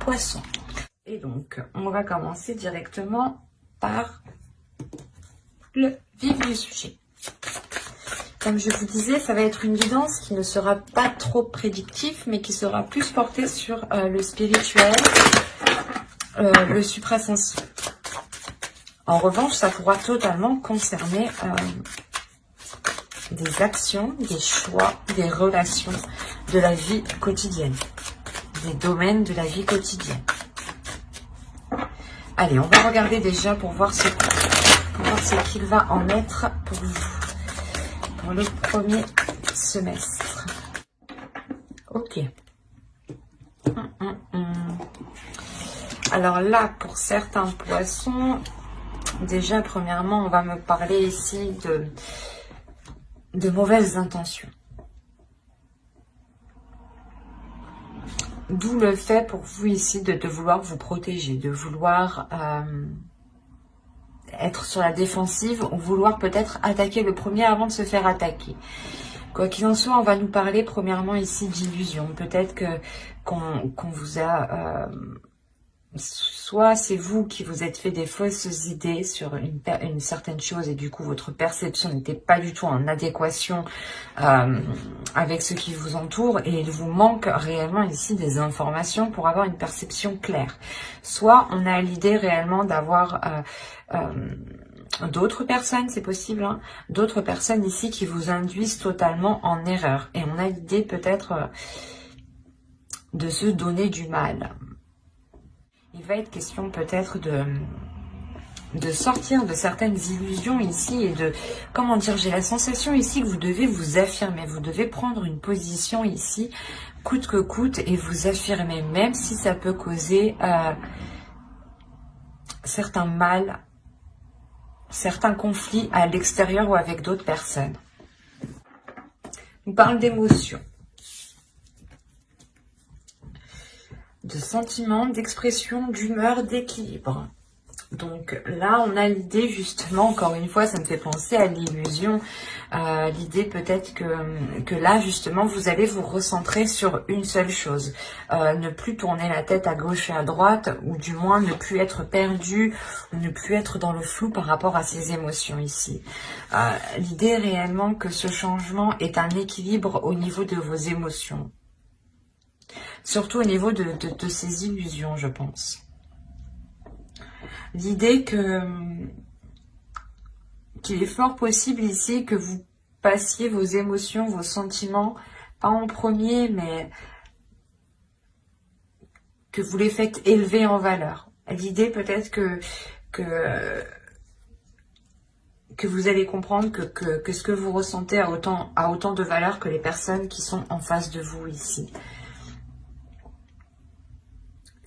poissons. Et donc, on va commencer directement par le vif du sujet. Comme je vous disais, ça va être une guidance qui ne sera pas trop prédictive, mais qui sera plus portée sur le spirituel, le suprasensé. En revanche, ça pourra totalement concerner des actions, des choix, des relations de la vie quotidienne, des domaines de la vie quotidienne. Allez, on va regarder déjà pour voir ce qu'il va en être pour vous, pour le premier semestre. Ok. Alors là, pour certains poissons, déjà, premièrement, on va me parler ici de mauvaises intentions. D'où le fait pour vous ici de vouloir vous protéger, de vouloir être sur la défensive ou vouloir peut-être attaquer le premier avant de se faire attaquer. Quoi qu'il en soit, on va nous parler premièrement ici d'illusion. Peut-être qu'on vous a... soit c'est vous qui vous êtes fait des fausses idées sur une certaine chose et du coup votre perception n'était pas du tout en adéquation avec ce qui vous entoure et il vous manque réellement ici des informations pour avoir une perception claire. Soit on a l'idée réellement d'avoir d'autres personnes, c'est possible, hein, d'autres personnes ici qui vous induisent totalement en erreur et on a l'idée peut-être de se donner du mal. Il va être question peut-être de sortir de certaines illusions ici et de, comment dire, j'ai la sensation ici que vous devez vous affirmer, vous devez prendre une position ici, coûte que coûte, et vous affirmer, même si ça peut causer certains mal, certains conflits à l'extérieur ou avec d'autres personnes. On parle d'émotions, de sentiments, d'expression, d'humeur, d'équilibre. Donc là, on a l'idée justement, encore une fois, ça me fait penser à l'illusion. L'idée peut-être que là, justement, vous allez vous recentrer sur une seule chose. Ne plus tourner la tête à gauche et à droite, ou du moins ne plus être perdu, ou ne plus être dans le flou par rapport à ses émotions ici. L'idée réellement que ce changement est un équilibre au niveau de vos émotions. Surtout au niveau de ces illusions, je pense. L'idée qu'il est fort possible ici que vous passiez vos émotions, vos sentiments, pas en premier, mais que vous les faites élever en valeur. L'idée peut-être que vous allez comprendre que ce que vous ressentez a autant de valeur que les personnes qui sont en face de vous ici.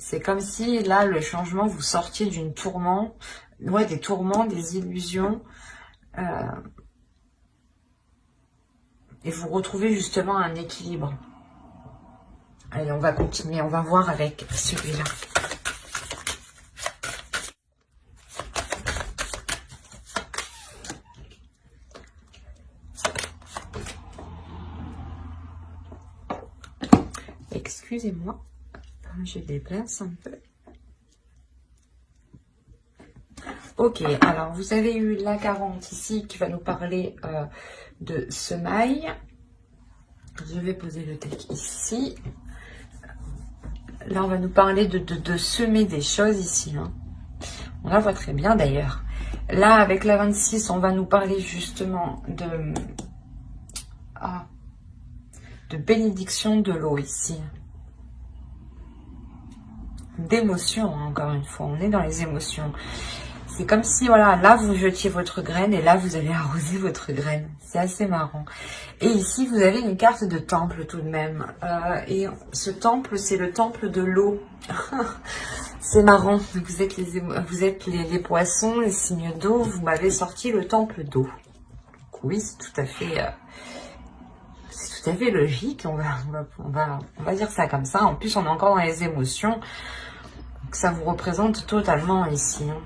C'est comme si, là, le changement, vous sortiez d'une tourment, ouais, des tourments, des illusions, et vous retrouvez justement un équilibre. Allez, on va continuer, on va voir avec celui-là. Excusez-moi. Je déplace un peu. Ok, alors vous avez eu la 40 ici qui va nous parler de semailles. Je vais poser le deck ici. Là, on va nous parler de semer des choses ici. Hein. On la voit très bien d'ailleurs. Là, avec la 26, on va nous parler justement de bénédiction de l'eau ici. D'émotions, hein, encore une fois, on est dans les émotions. C'est comme si, voilà, là vous jetiez votre graine et là vous allez arroser votre graine. C'est assez marrant. Et ici vous avez une carte de temple tout de même. Et ce temple, c'est le temple de l'eau. C'est marrant. Vous êtes les poissons, les signes d'eau. Vous m'avez sorti le temple d'eau. Oui, c'est tout à fait... c'est tout à fait logique. On va dire ça comme ça. En plus, on est encore dans les émotions. Donc, ça vous représente totalement ici. Hein.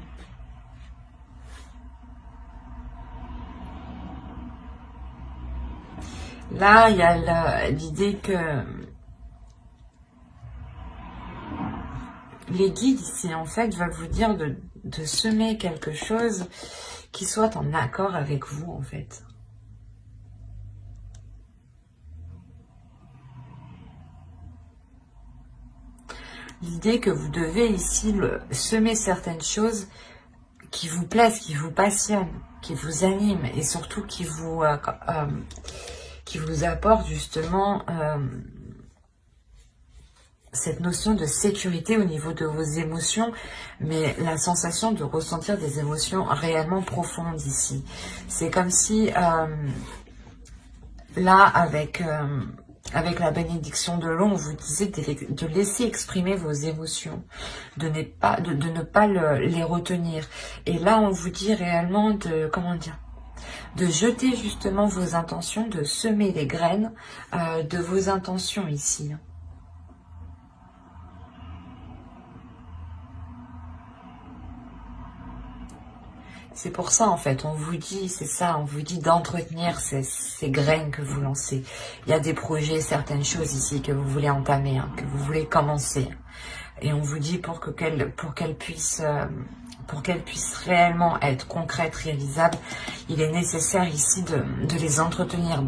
Là, il y a l'idée que Les guides ici, en fait, veulent vous dire de semer quelque chose qui soit en accord avec vous, en fait. L'idée que vous devez ici semer certaines choses qui vous plaisent, qui vous passionnent, qui vous animent et surtout qui vous apportent justement cette notion de sécurité au niveau de vos émotions, mais la sensation de ressentir des émotions réellement profondes ici. C'est comme si là, avec la bénédiction de l'eau, on vous disait de laisser exprimer vos émotions, de ne pas les retenir. Et là, on vous dit réellement de jeter justement vos intentions, de semer les graines de vos intentions ici. C'est pour ça, en fait, on vous dit, c'est ça, on vous dit d'entretenir ces graines que vous lancez. Il y a des projets, certaines choses ici que vous voulez entamer, que vous voulez commencer. Et on vous dit pour qu'elles puissent réellement être concrètes, réalisables, il est nécessaire ici de les entretenir,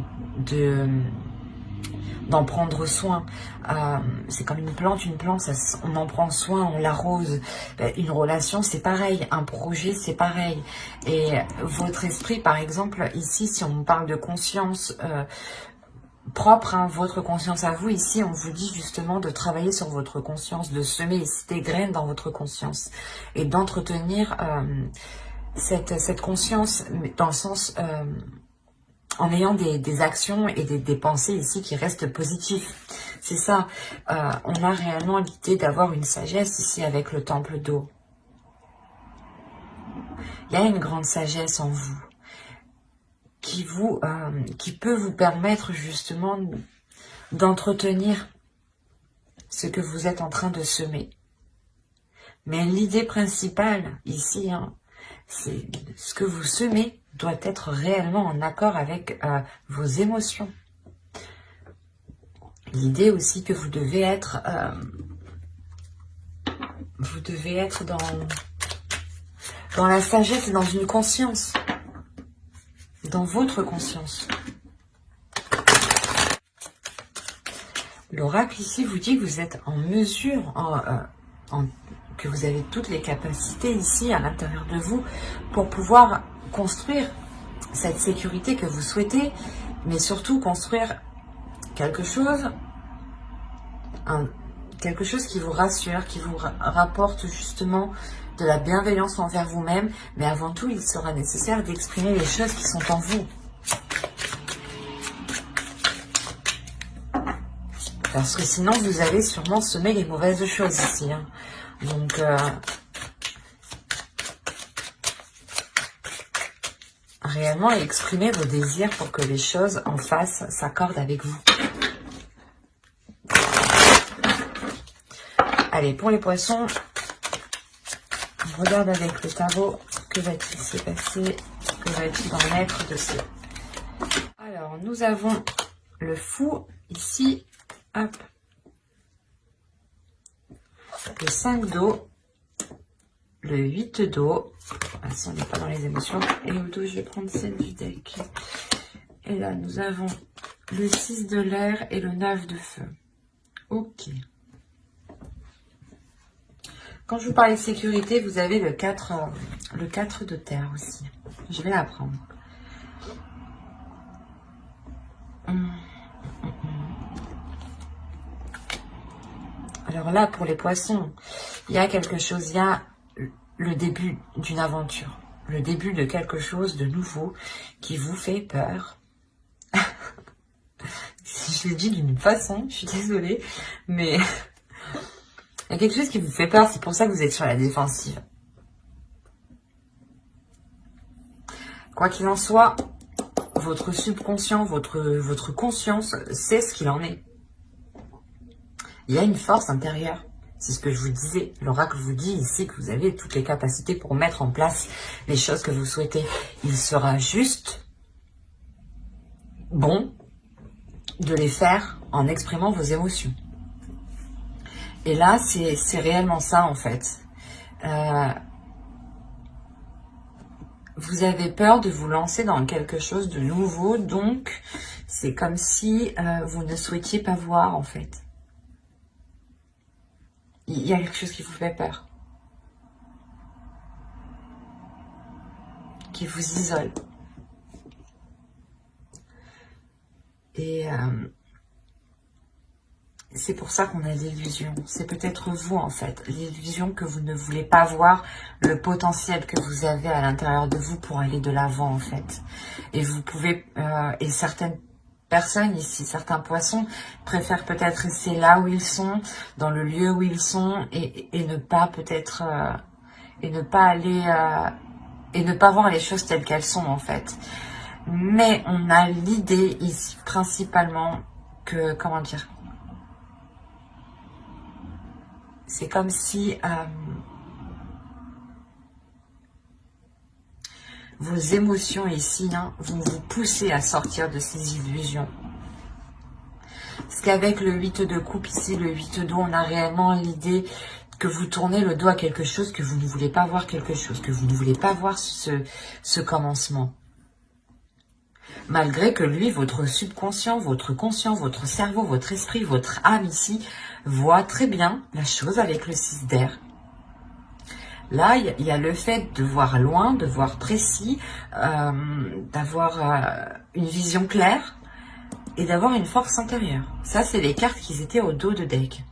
d'en prendre soin. C'est comme une plante, on en prend soin, on l'arrose. Une relation, c'est pareil. Un projet, c'est pareil. Et votre esprit, par exemple, ici, si on parle de conscience propre, votre conscience à vous, ici, on vous dit justement de travailler sur votre conscience, de semer ici des graines dans votre conscience et d'entretenir cette conscience dans le sens... en ayant des actions et des pensées ici qui restent positives. C'est ça. On a réellement l'idée d'avoir une sagesse ici avec le temple d'eau. Il y a une grande sagesse en vous qui peut vous permettre justement d'entretenir ce que vous êtes en train de semer. Mais l'idée principale ici, c'est ce que vous semez doit être réellement en accord avec vos émotions. L'idée aussi que vous devez être dans la sagesse et dans une conscience, dans votre conscience. L'oracle ici vous dit que vous êtes en mesure, que vous avez toutes les capacités ici à l'intérieur de vous pour pouvoir construire cette sécurité que vous souhaitez, mais surtout construire quelque chose qui vous rassure, qui vous rapporte justement de la bienveillance envers vous-même, mais avant tout, il sera nécessaire d'exprimer les choses qui sont en vous. Parce que sinon, vous allez sûrement semer les mauvaises choses ici. Donc, réellement exprimer vos désirs pour que les choses en face s'accordent avec vous. Allez, pour les poissons, on regarde avec le tarot, que va-t-il se passer, que va-t-il en être de ce... Alors, nous avons le fou ici, hop, le 5 d'eau, le 8 d'eau, si on n'est pas dans les émotions, et au dos, je vais prendre celle du deck. Et là, nous avons le 6 de l'air et le 9 de feu. Ok. Quand je vous parlais de sécurité, vous avez le 4 de terre aussi. Je vais la prendre. Alors là, pour les poissons, il y a quelque chose, il y a le début d'une aventure. Le début de quelque chose de nouveau qui vous fait peur. Je le dis d'une façon, je suis désolée, mais... il y a quelque chose qui vous fait peur, c'est pour ça que vous êtes sur la défensive. Quoi qu'il en soit, votre subconscient, votre conscience sait ce qu'il en est. Il y a une force intérieure. C'est ce que je vous disais. L'oracle vous dit ici que vous avez toutes les capacités pour mettre en place les choses que vous souhaitez. Il sera juste bon de les faire en exprimant vos émotions. Et là, c'est réellement ça, en fait. Vous avez peur de vous lancer dans quelque chose de nouveau, donc c'est comme si vous ne souhaitiez pas voir, en fait. Il y a quelque chose qui vous fait peur, qui vous isole. Et c'est pour ça qu'on a l'illusion. C'est peut-être vous, en fait. L'illusion que vous ne voulez pas voir le potentiel que vous avez à l'intérieur de vous pour aller de l'avant, en fait. Et vous pouvez... et certaines personnes ici, certains poissons, préfèrent peut-être rester là où ils sont, dans le lieu où ils sont, et ne pas peut-être... et ne pas aller... et ne pas voir les choses telles qu'elles sont, en fait. Mais on a l'idée ici, principalement, que... Comment dire ? C'est comme si vos émotions ici vont vous pousser à sortir de ces illusions. Parce qu'avec le 8 de coupe ici, le 8 d'eau, on a réellement l'idée que vous tournez le dos à quelque chose, que vous ne voulez pas voir quelque chose, que vous ne voulez pas voir ce commencement. Malgré que lui, votre subconscient, votre conscient, votre cerveau, votre esprit, votre âme ici, voit très bien la chose avec le 6 d'air. Là, il y a le fait de voir loin, de voir précis, d'avoir une vision claire et d'avoir une force intérieure. Ça, c'est les cartes qui étaient au dos de deck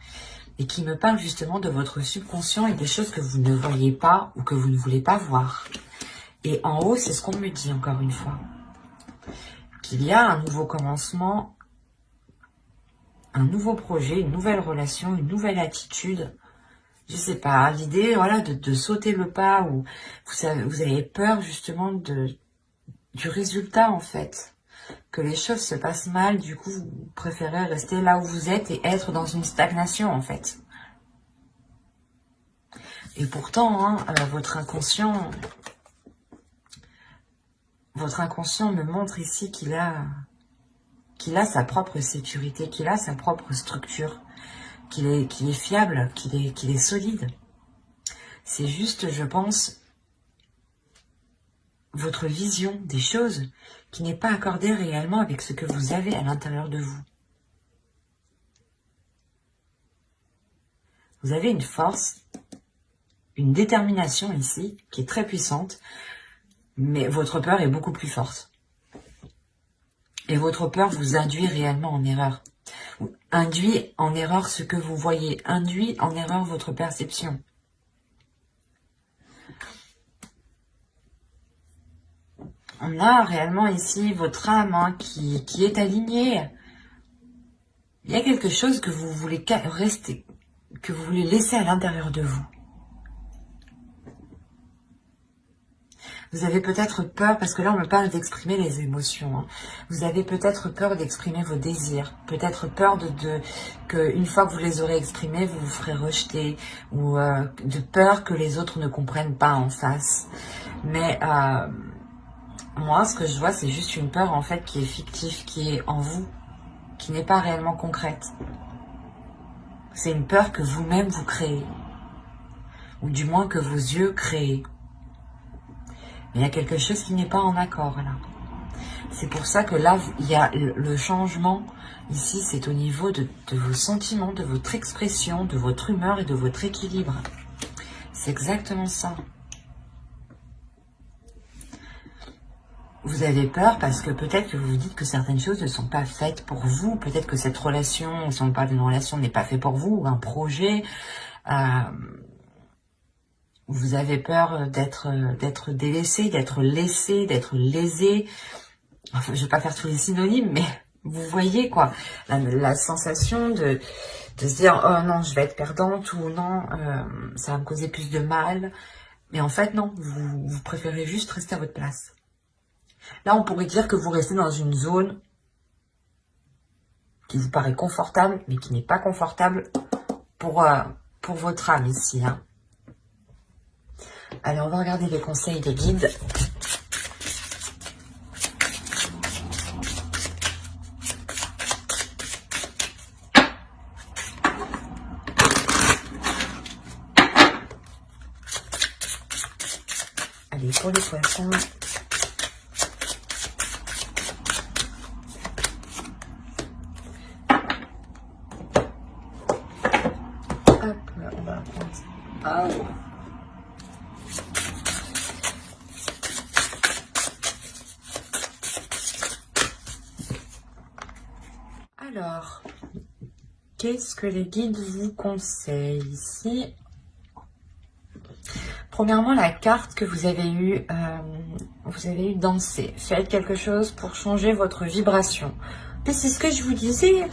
et qui me parlent justement de votre subconscient et des choses que vous ne voyez pas ou que vous ne voulez pas voir. Et en haut, c'est ce qu'on me dit encore une fois. Qu'il y a un nouveau commencement, un nouveau projet, une nouvelle relation, une nouvelle attitude. Je sais pas, l'idée voilà, de sauter le pas ou vous avez peur justement du résultat en fait. Que les choses se passent mal, du coup vous préférez rester là où vous êtes et être dans une stagnation en fait. Et pourtant, votre inconscient me montre ici qu'il a sa propre sécurité, qu'il a sa propre structure, qu'il est fiable, qu'il est solide. C'est juste, je pense, votre vision des choses qui n'est pas accordée réellement avec ce que vous avez à l'intérieur de vous. Vous avez une force, une détermination ici qui est très puissante, mais votre peur est beaucoup plus forte. Et votre peur vous induit réellement en erreur. Induit en erreur ce que vous voyez, induit en erreur votre perception. On a réellement ici votre âme qui est alignée. Il y a quelque chose que vous voulez rester, que vous voulez laisser à l'intérieur de vous. Vous avez peut-être peur, parce que là on me parle d'exprimer les émotions. Vous avez peut-être peur d'exprimer vos désirs. Peut-être peur que une fois que vous les aurez exprimés, vous vous ferez rejeter. Ou de peur que les autres ne comprennent pas en face. Mais moi, ce que je vois, c'est juste une peur en fait qui est fictive, qui est en vous, qui n'est pas réellement concrète. C'est une peur que vous-même vous créez. Ou du moins que vos yeux créent. Il y a quelque chose qui n'est pas en accord là. C'est pour ça que là, il y a le changement. Ici, c'est au niveau de vos sentiments, de votre expression, de votre humeur et de votre équilibre. C'est exactement ça. Vous avez peur parce que peut-être que vous vous dites que certaines choses ne sont pas faites pour vous. Peut-être que cette relation, si on parle d'une relation, n'est pas fait pour vous, ou un projet. Vous avez peur d'être délaissé, d'être laissé, d'être lésé. Enfin, je vais pas faire tous les synonymes, mais vous voyez quoi, la sensation de se dire oh non, je vais être perdante ou non, ça va me causer plus de mal. Mais en fait non, vous préférez juste rester à votre place. Là, on pourrait dire que vous restez dans une zone qui vous paraît confortable, mais qui n'est pas confortable pour votre âme ici. Allez, on va regarder les conseils des guides. Allez, pour les poissons. Hop, on va prendre ça. Ah, ouais. Alors, qu'est-ce que les guides vous conseillent ici? Premièrement, la carte que vous avez eue danser. Faites quelque chose pour changer votre vibration. Mais c'est ce que je vous disais.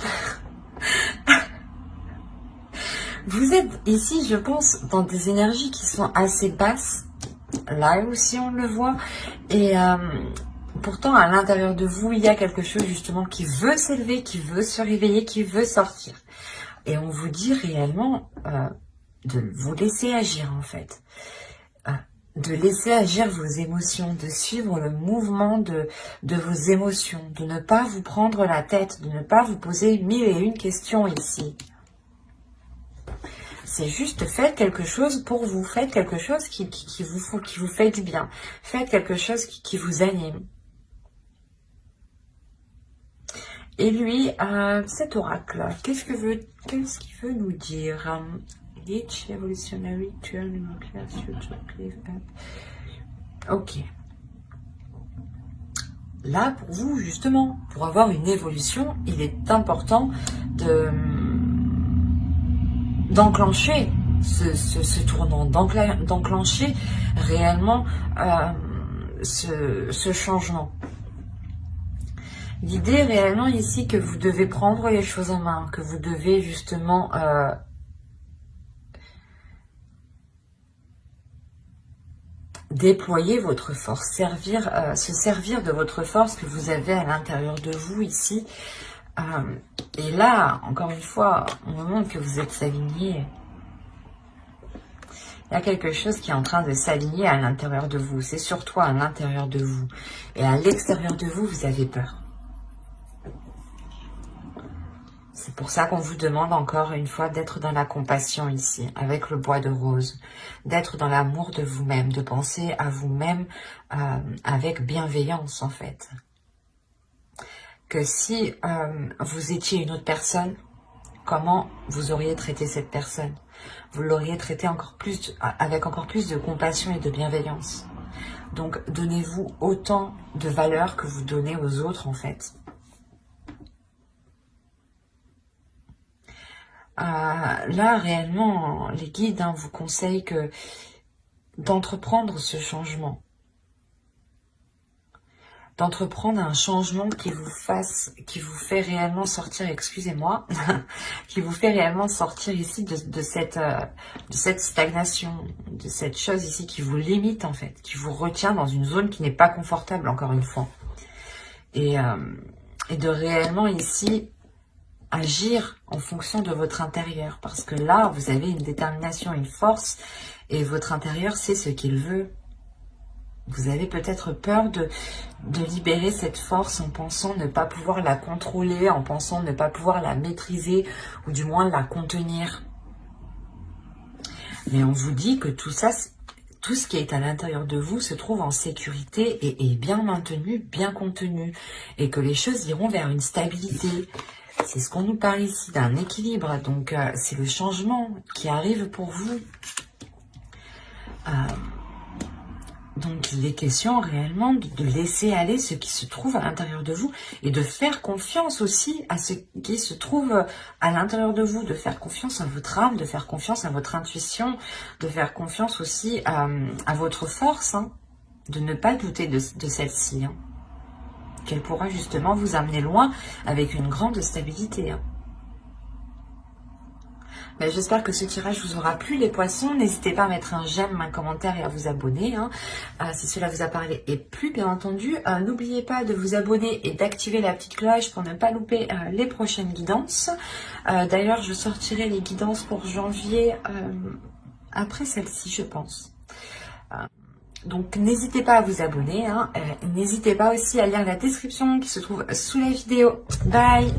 Vous êtes ici, je pense, dans des énergies qui sont assez basses. Là aussi, on le voit. Et pourtant, à l'intérieur de vous, il y a quelque chose justement qui veut s'élever, qui veut se réveiller, qui veut sortir. Et on vous dit réellement de vous laisser agir, en fait. De laisser agir vos émotions, de suivre le mouvement de vos émotions, de ne pas vous prendre la tête, de ne pas vous poser 1001 questions ici. C'est juste faites quelque chose pour vous, faites quelque chose qui vous fait du bien, faites quelque chose qui vous anime. Et lui, cet oracle, qu'est-ce qu'il veut nous dire? Each evolutionary turn in nuclear future cliff up. Ok. Là, pour vous, justement, pour avoir une évolution, il est important d'enclencher ce tournant, d'enclencher réellement ce changement. L'idée réellement ici que vous devez prendre les choses en main, que vous devez justement déployer votre force, se servir de votre force que vous avez à l'intérieur de vous ici. Et là, encore une fois, on me montre que vous êtes aligné. Il y a quelque chose qui est en train de s'aligner à l'intérieur de vous. C'est sur toi à l'intérieur de vous. Et à l'extérieur de vous, vous avez peur. C'est pour ça qu'on vous demande encore une fois d'être dans la compassion ici, avec le bois de rose. D'être dans l'amour de vous-même, de penser à vous-même avec bienveillance en fait. Que si vous étiez une autre personne, comment vous auriez traité cette personne? Vous l'auriez traité avec encore plus de compassion et de bienveillance. Donc donnez-vous autant de valeur que vous donnez aux autres en fait. Là, réellement, les guides vous conseillent d'entreprendre ce changement. D'entreprendre un changement qui vous fait réellement sortir, excusez-moi, qui vous fait réellement sortir ici de cette stagnation, de cette chose ici qui vous limite en fait, qui vous retient dans une zone qui n'est pas confortable, encore une fois. Et de réellement ici agir en fonction de votre intérieur. Parce que là, vous avez une détermination, une force. Et votre intérieur sait ce qu'il veut. Vous avez peut-être peur de libérer cette force en pensant ne pas pouvoir la contrôler, en pensant ne pas pouvoir la maîtriser, ou du moins la contenir. Mais on vous dit que tout ça, tout ce qui est à l'intérieur de vous se trouve en sécurité et est bien maintenu, bien contenu. Et que les choses iront vers une stabilité. C'est ce qu'on nous parle ici, d'un équilibre. Donc, c'est le changement qui arrive pour vous. Donc, il est question réellement de laisser aller ce qui se trouve à l'intérieur de vous et de faire confiance aussi à ce qui se trouve à l'intérieur de vous, de faire confiance à votre âme, de faire confiance à votre intuition, de faire confiance aussi à votre force, de ne pas douter de celle-ci. Qu'elle pourra justement vous amener loin avec une grande stabilité. J'espère que ce tirage vous aura plu les poissons. N'hésitez pas à mettre un j'aime, un commentaire et à vous abonner si cela vous a parlé et plu bien entendu. N'oubliez pas de vous abonner et d'activer la petite cloche pour ne pas louper les prochaines guidances. D'ailleurs, je sortirai les guidances pour janvier après celle-ci, je pense. Donc, n'hésitez pas à vous abonner. N'hésitez pas aussi à lire la description qui se trouve sous la vidéo. Bye!